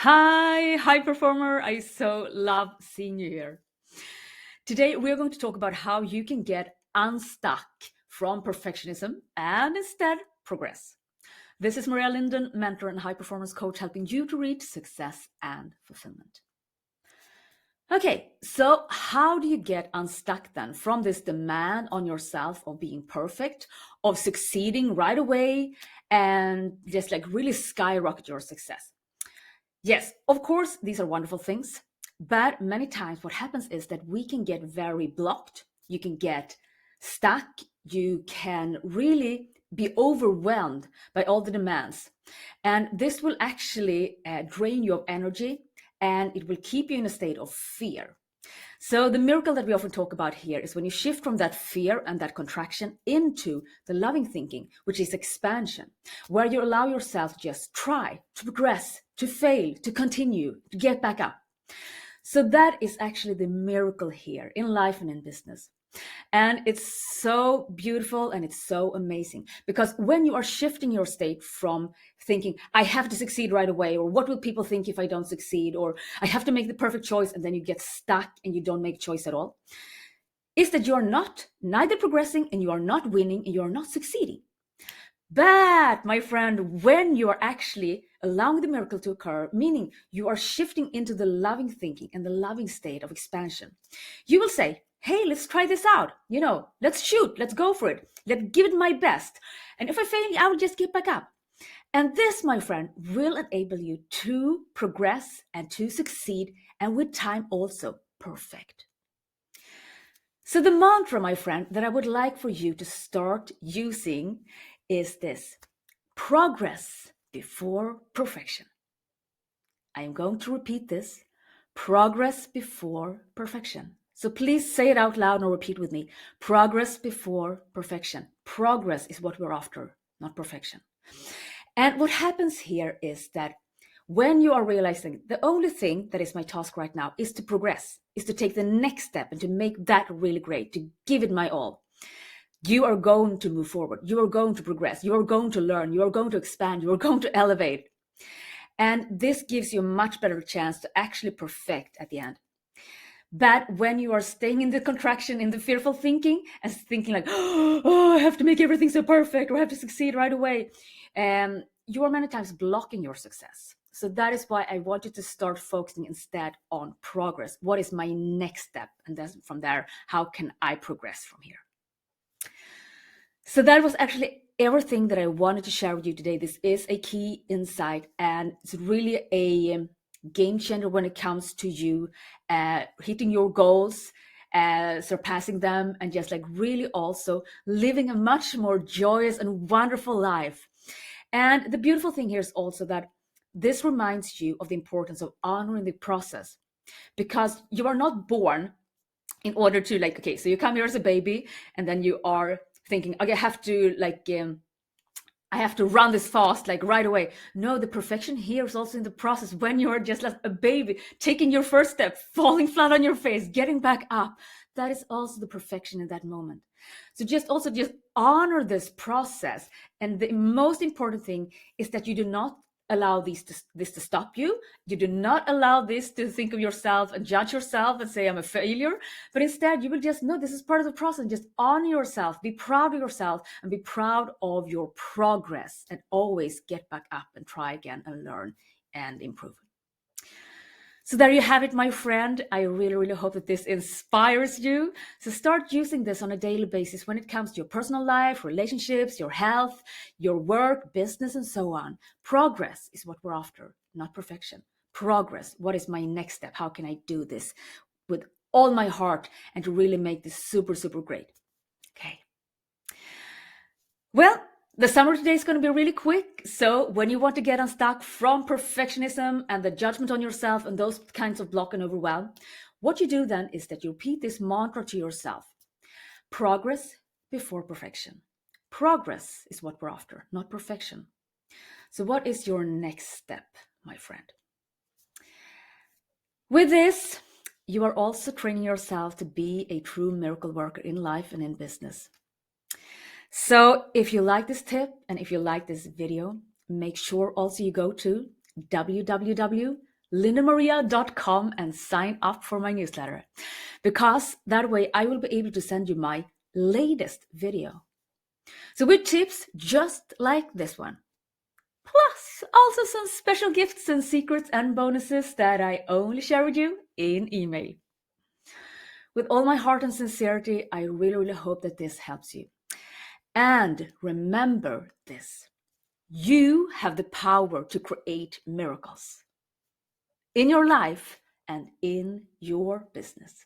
Hi, high performer. I so love seeing you here. Today, we're going to talk about how you can get unstuck from perfectionism and instead progress. This is Maria Linden, mentor and high performance coach, helping you to reach success and fulfillment. Okay, so how do you get unstuck then from this demand on yourself of being perfect, of succeeding right away, and just like really skyrocket your success? Yes, of course, these are wonderful things. But many times what happens is that we can get very blocked. You can get stuck. You can really be overwhelmed by all the demands. And this will actually drain you of energy, and it will keep you in a state of fear. So the miracle that we often talk about here is when you shift from that fear and that contraction into the loving thinking, which is expansion, where you allow yourself to just try, to progress, to fail, to continue, to get back up. So that is actually the miracle here in life and in business. And it's so beautiful and it's so amazing because when you are shifting your state from thinking, I have to succeed right away, or what will people think if I don't succeed, or I have to make the perfect choice, and then you get stuck and you don't make choice at all, is that you're not neither progressing and you are not winning and you are not succeeding. But, my friend, when you are actually allowing the miracle to occur, meaning you are shifting into the loving thinking and the loving state of expansion, you will say, hey, let's try this out. Let's shoot, let's go for it. Let's give it my best. And if I fail, I will just get back up. And this, my friend, will enable you to progress and to succeed, and with time also perfect. So the mantra, my friend, that I would like for you to start using is this: progress before perfection. I am going to repeat this: progress before perfection. So please say it out loud and repeat with me: progress before perfection. Progress is what we're after, not perfection. And what happens here is that when you are realizing the only thing that is my task right now is to progress, is to take the next step and to make that really great, to give it my all, you are going to move forward. You are going to progress. You are going to learn. You are going to expand. You are going to elevate. And this gives you a much better chance to actually perfect at the end. But when you are staying in the contraction, in the fearful thinking, and thinking like, oh, I have to make everything so perfect, or I have to succeed right away, you are many times blocking your success. So that is why I want you to start focusing instead on progress. What is my next step? And then from there, how can I progress from here? So that was actually everything that I wanted to share with you today. This is a key insight, and it's really a game changer when it comes to you hitting your goals, surpassing them, and just like really also living a much more joyous and wonderful life. And the beautiful thing here is also that this reminds you of the importance of honoring the process, because you are not born in order to okay, so you come here as a baby and then you are thinking, okay, I have to run this fast, like right away. No, the perfection here is also in the process when you're just like a baby, taking your first step, falling flat on your face, getting back up. That is also the perfection in that moment. So just honor this process. And the most important thing is that you do not allow this to stop you. You do not allow this to think of yourself and judge yourself and say, I'm a failure. But instead, you will just know this is part of the process. Just honor yourself, be proud of yourself, and be proud of your progress, and always get back up and try again and learn and improve. So there you have it, my friend. I really, really hope that this inspires you. So start using this on a daily basis when it comes to your personal life, relationships, your health, your work, business, and so on. Progress is what we're after, not perfection. Progress. What is my next step? How can I do this with all my heart and to really make this super, super great? Okay. Well, the summary today is going to be really quick. So when you want to get unstuck from perfectionism and the judgment on yourself and those kinds of block and overwhelm, what you do then is that you repeat this mantra to yourself: progress before perfection. Progress is what we're after, not perfection. So what is your next step, my friend? With this, you are also training yourself to be a true miracle worker in life and in business. So if you like this tip and if you like this video, make sure also you go to www lindenmaria.com and sign up for my newsletter, because that way I will be able to send you my latest video. So with tips just like this one, plus also some special gifts and secrets and bonuses that I only share with you in email. With all my heart and sincerity, I really hope that this helps you. And remember this: you have the power to create miracles in your life and in your business.